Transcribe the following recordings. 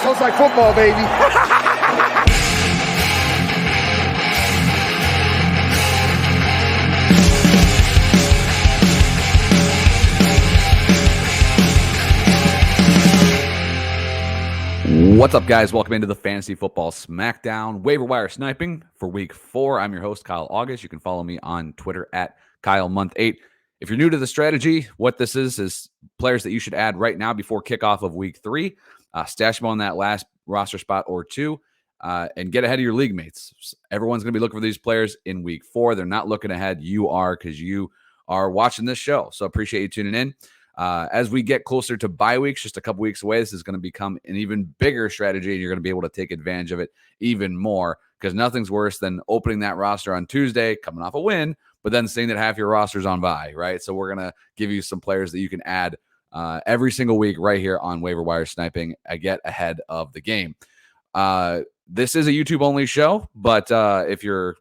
Sounds like football, baby. What's up, guys? Welcome into the Fantasy Football Smackdown Waiver Wire Sniping for Week 4. I'm your host, Kyle August. You can follow me on Twitter at KyleMonth8. If you're new to the strategy, what this is players that you should add right now before kickoff of Week 3. Stash them on that last roster spot or two and get ahead of your league mates. Everyone's going to be looking for these players in Week 4. They're not looking ahead. You are, because you are watching this show. So appreciate you tuning in. As we get closer to bye weeks, just a couple weeks away, this is going to become an even bigger strategy, and you're going to be able to take advantage of it even more, because nothing's worse than opening that roster on Tuesday, coming off a win, but then seeing that half your roster's on bye, right? So we're going to give you some players that you can add every single week right here on Waiver Wire Sniping. Get ahead of the game. This is a YouTube-only show, but if you're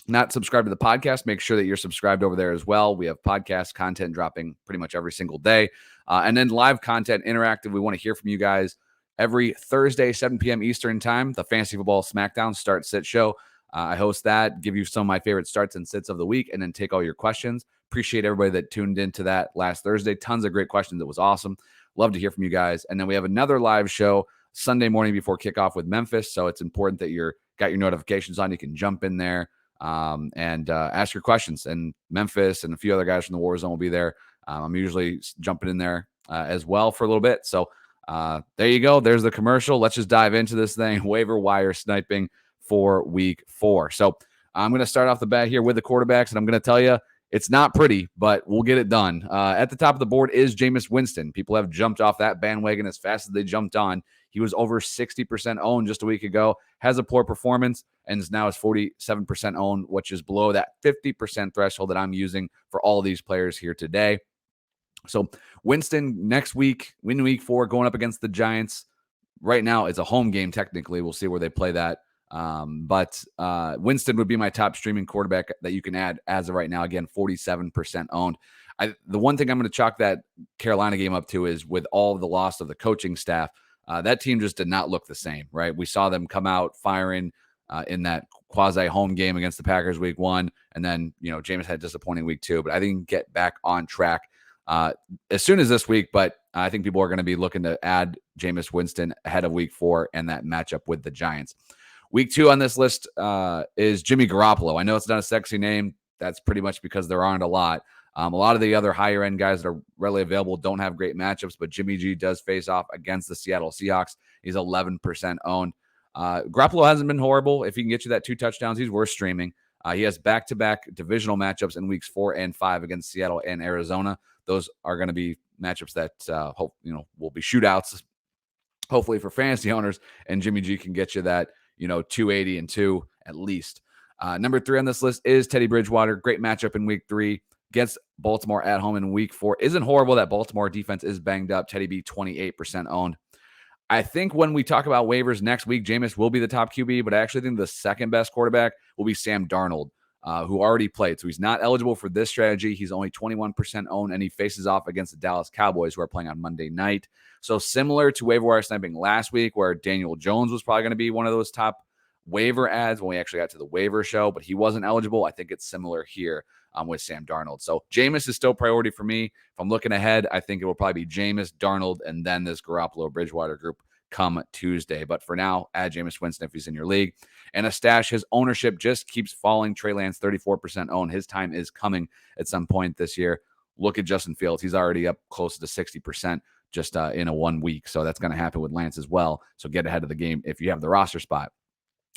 not subscribed to the podcast, make sure that you're subscribed over there as well. We have podcast content dropping pretty much every single day. And then live content, interactive. We want to hear from you guys every Thursday, 7 p.m. Eastern time. The Fantasy Football Smackdown Start Sit Show. I host that, give you some of my favorite starts and sits of the week, and then take all your questions. Appreciate everybody that tuned into that last Thursday. Tons of great questions. It was awesome. Love to hear from you guys. And then we have another live show Sunday morning before kickoff with Memphis. So it's important that you're got your notifications on. You can jump in there and ask your questions. And Memphis and a few other guys from the War Zone will be there. I'm usually jumping in there as well for a little bit. So there you go. There's the commercial. Let's just dive into this thing. Waiver Wire Sniping for Week 4. So I'm going to start off the bat here with the quarterbacks, and I'm going to tell you it's not pretty, but we'll get it done. At the top of the board is Jameis Winston. People have jumped off that bandwagon as fast as they jumped on. He was over 60% owned just a week ago, has a poor performance, and is now is 47% owned, which is below that 50% threshold that I'm using for all of these players here today. So Winston next week, win Week 4, going up against the Giants. Right now, it's a home game technically. We'll see where they play that. But Winston would be my top streaming quarterback that you can add as of right now. Again, 47% owned. The one thing I'm going to chalk that Carolina game up to is with all the loss of the coaching staff, that team just did not look the same, right? We saw them come out firing in that quasi-home game against the Packers Week 1, and then, Jameis had a disappointing Week 2, but I think get back on track as soon as this week, but I think people are going to be looking to add Jameis Winston ahead of Week 4 and that matchup with the Giants. Week 2 on this list is Jimmy Garoppolo. I know it's not a sexy name. That's pretty much because there aren't a lot. A lot of the other higher-end guys that are readily available don't have great matchups, but Jimmy G does face off against the Seattle Seahawks. He's 11% owned. Garoppolo hasn't been horrible. If he can get you that 2 touchdowns, he's worth streaming. He has back-to-back divisional matchups in Weeks 4 and 5 against Seattle and Arizona. Those are going to be matchups that will be shootouts, hopefully for fantasy owners, and Jimmy G can get you that 280 and 2 at least. Number 3 on this list is Teddy Bridgewater. Great matchup in Week 3 against Baltimore at home in Week 4. Isn't horrible. That Baltimore defense is banged up. Teddy B 28% owned. I think when we talk about waivers next week, Jameis will be the top QB, but I actually think the second best quarterback will be Sam Darnold, who already played. So he's not eligible for this strategy. He's only 21% owned, and he faces off against the Dallas Cowboys, who are playing on Monday night. So similar to waiver wire sniping last week, where Daniel Jones was probably going to be one of those top waiver ads when we actually got to the waiver show, but he wasn't eligible. I think it's similar here with Sam Darnold. So Jameis is still priority for me. If I'm looking ahead, I think it will probably be Jameis, Darnold, and then this Garoppolo Bridgewater group come Tuesday. But for now, add Jameis Winston if he's in your league. And a stash, his ownership just keeps falling. Trey Lance, 34% owned. His time is coming at some point this year. Look at Justin Fields. He's already up close to 60% just in a 1 week. So that's going to happen with Lance as well. So get ahead of the game if you have the roster spot.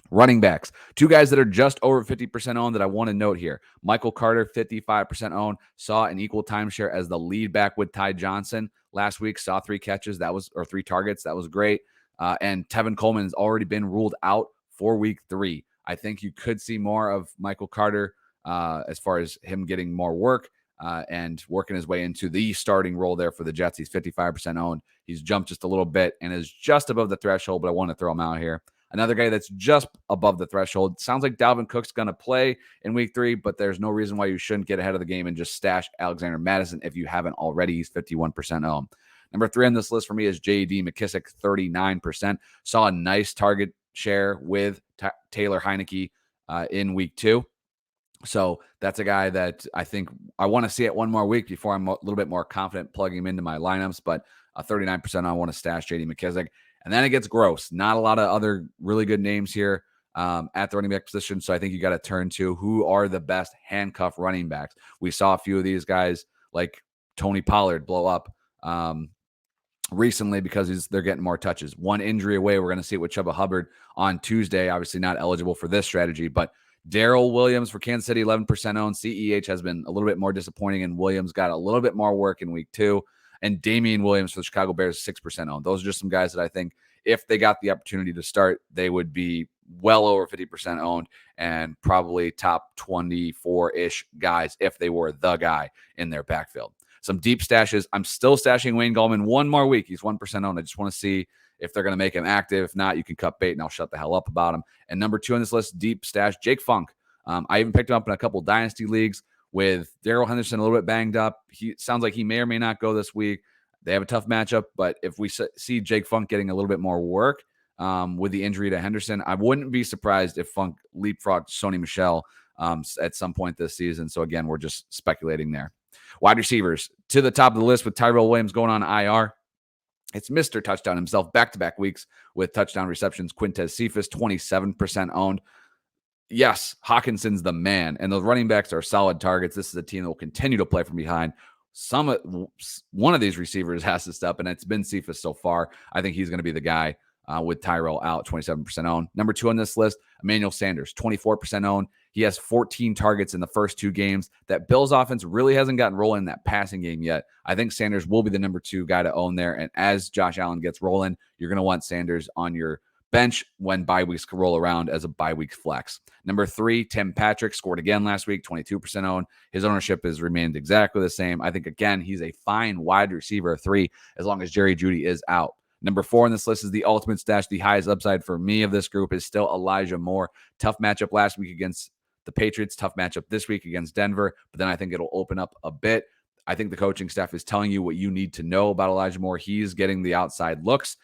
Running backs, 2 guys that are just over 50% owned that I want to note here. Michael Carter, 55% owned, saw an equal timeshare as the lead back with Ty Johnson last week, saw 3 catches, or 3 targets. That was great. And Tevin Coleman has already been ruled out for Week 3. I think you could see more of Michael Carter as far as him getting more work and working his way into the starting role there for the Jets. He's 55% owned. He's jumped just a little bit and is just above the threshold, but I want to throw him out here. Another guy that's just above the threshold. Sounds like Dalvin Cook's going to play in Week 3, but there's no reason why you shouldn't get ahead of the game and just stash Alexander Madison if you haven't already. He's 51% owned. Number 3 on this list for me is J.D. McKissick, 39%. Saw a nice target share with Taylor Heineke in week 2. So that's a guy that I think I want to see it one more week before I'm a little bit more confident plugging him into my lineups. But 39%, I want to stash J.D. McKissick. And then it gets gross. Not a lot of other really good names here at the running back position. So I think you got to turn to who are the best handcuff running backs. We saw a few of these guys like Tony Pollard blow up recently because they're getting more touches. One injury away. We're going to see it with Chuba Hubbard on Tuesday. Obviously not eligible for this strategy, but Daryl Williams for Kansas City, 11% owned. CEH has been a little bit more disappointing, and Williams got a little bit more work in week 2. And Damian Williams for the Chicago Bears, 6% owned. Those are just some guys that I think if they got the opportunity to start, they would be well over 50% owned and probably top 24-ish guys if they were the guy in their backfield. Some deep stashes. I'm still stashing Wayne Gallman one more week. He's 1% owned. I just want to see if they're going to make him active. If not, you can cut bait and I'll shut the hell up about him. And number 2 on this list, deep stash, Jake Funk. I even picked him up in a couple Dynasty leagues with Darrell Henderson a little bit banged up. He sounds like he may or may not go this week. They have a tough matchup, but if we see Jake Funk getting a little bit more work with the injury to Henderson, I wouldn't be surprised if Funk leapfrogged Sony Michel at some point this season. So again, we're just speculating there. Wide receivers to the top of the list with Tyrell Williams going on IR. It's Mr. Touchdown himself, back-to-back weeks with touchdown receptions. Quintez Cephas, 27% owned. Yes, Hawkinson's the man, and those running backs are solid targets. This is a team that will continue to play from behind. One of these receivers has to step, and it's been Cephas so far. I think he's going to be the guy with Tyrell out, 27% owned. Number 2 on this list, Emmanuel Sanders, 24% owned. He has 14 targets in the first 2 games. That Bills offense really hasn't gotten rolling in that passing game yet. I think Sanders will be the number 2 guy to own there. And as Josh Allen gets rolling, you're going to want Sanders on your bench when bye weeks can roll around as a bye week flex. Number 3, Tim Patrick scored again last week, 22% owned. His ownership has remained exactly the same. I think, again, he's a fine wide receiver 3 as long as Jerry Jeudy is out. Number 4 on this list is the ultimate stash. The highest upside for me of this group is still Elijah Moore. Tough matchup last week against the Patriots. Tough matchup this week against Denver. But then I think it'll open up a bit. I think the coaching staff is telling you what you need to know about Elijah Moore. He's getting the outside looks.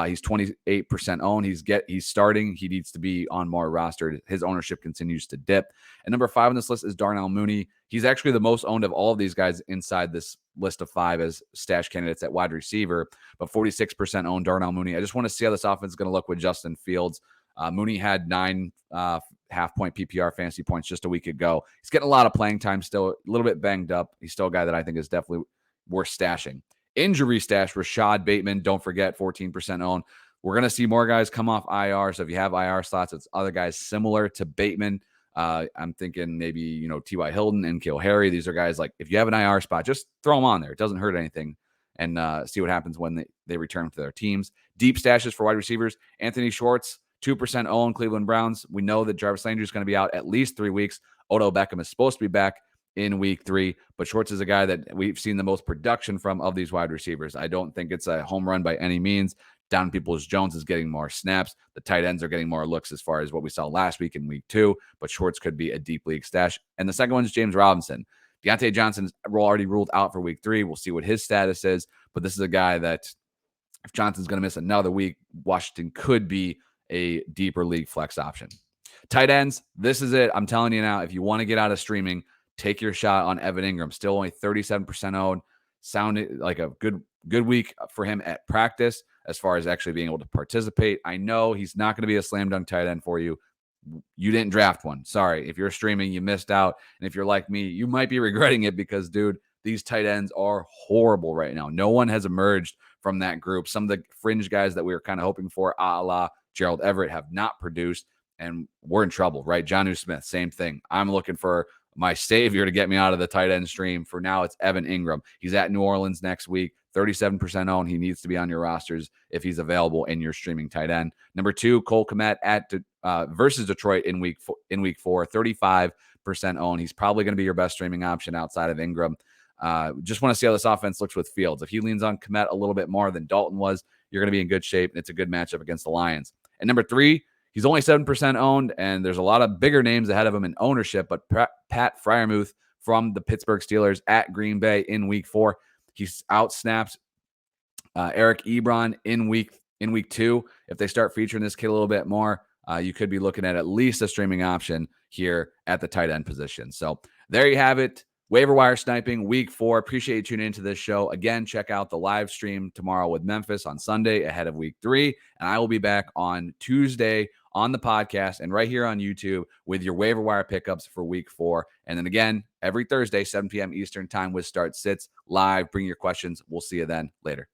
He's 28% owned. He's starting. He needs to be on more roster. His ownership continues to dip. And number 5 on this list is Darnell Mooney. He's actually the most owned of all of these guys inside this list of 5 as stash candidates at wide receiver, but 46% owned Darnell Mooney. I just want to see how this offense is going to look with Justin Fields. Mooney had 9 half-point PPR fantasy points just a week ago. He's getting a lot of playing time still, a little bit banged up. He's still a guy that I think is definitely worth stashing. Injury stash, Rashad Bateman, don't forget, 14% owned. We're going to see more guys come off IR. So if you have IR slots, it's other guys similar to Bateman. I'm thinking maybe, T.Y. Hilton and N'Keal Harry. These are guys like, if you have an IR spot, just throw them on there. It doesn't hurt anything. And see what happens when they return to their teams. Deep stashes for wide receivers. Anthony Schwartz, 2% owned, Cleveland Browns. We know that Jarvis Landry is going to be out at least 3 weeks. Odell Beckham is supposed to be back in week 3, but Schwartz is a guy that we've seen the most production from of these wide receivers. I don't think it's a home run by any means. Down Peoples-Jones is getting more snaps. The tight ends are getting more looks as far as what we saw last week in week 2, but Schwartz could be a deep league stash. And the second one is James Robinson. Deontay Johnson's already ruled out for week 3. We'll see what his status is, but this is a guy that if Johnson's going to miss another week, Washington could be a deeper league flex option. Tight ends, this is it. I'm telling you now, if you want to get out of streaming, take your shot on Evan Ingram. Still only 37% owned. Sounded like a good week for him at practice as far as actually being able to participate. I know he's not going to be a slam dunk tight end for you. You didn't draft one. Sorry. If you're streaming, you missed out. And if you're like me, you might be regretting it because, dude, these tight ends are horrible right now. No one has emerged from that group. Some of the fringe guys that we were kind of hoping for, a la Gerald Everett, have not produced, and we're in trouble, right? Jonnu Smith, same thing. I'm looking for my savior to get me out of the tight end stream. For now, it's Evan Ingram. He's at New Orleans next week, 37% owned. He needs to be on your rosters if he's available in your streaming tight end. Number 2, Cole Kmet at versus Detroit in week 4, 35% owned. He's probably going to be your best streaming option outside of Ingram. Just want to see how this offense looks with Fields. If he leans on Kmet a little bit more than Dalton was, you're going to be in good shape, and it's a good matchup against the Lions. And number 3, he's only 7% owned, and there's a lot of bigger names ahead of him in ownership, but Pat Friarmuth from the Pittsburgh Steelers at Green Bay in week 4. He's out-snapped Eric Ebron in week 2. If they start featuring this kid a little bit more, you could be looking at least a streaming option here at the tight end position. So there you have it. Waiver wire sniping week 4. Appreciate you tuning into this show. Again, check out the live stream tomorrow with Memphis on Sunday ahead of week 3. And I will be back on Tuesday on the podcast and right here on YouTube with your waiver wire pickups for week 4. And then again, every Thursday, 7 p.m. Eastern time with start sits live. Bring your questions. We'll see you then. Later.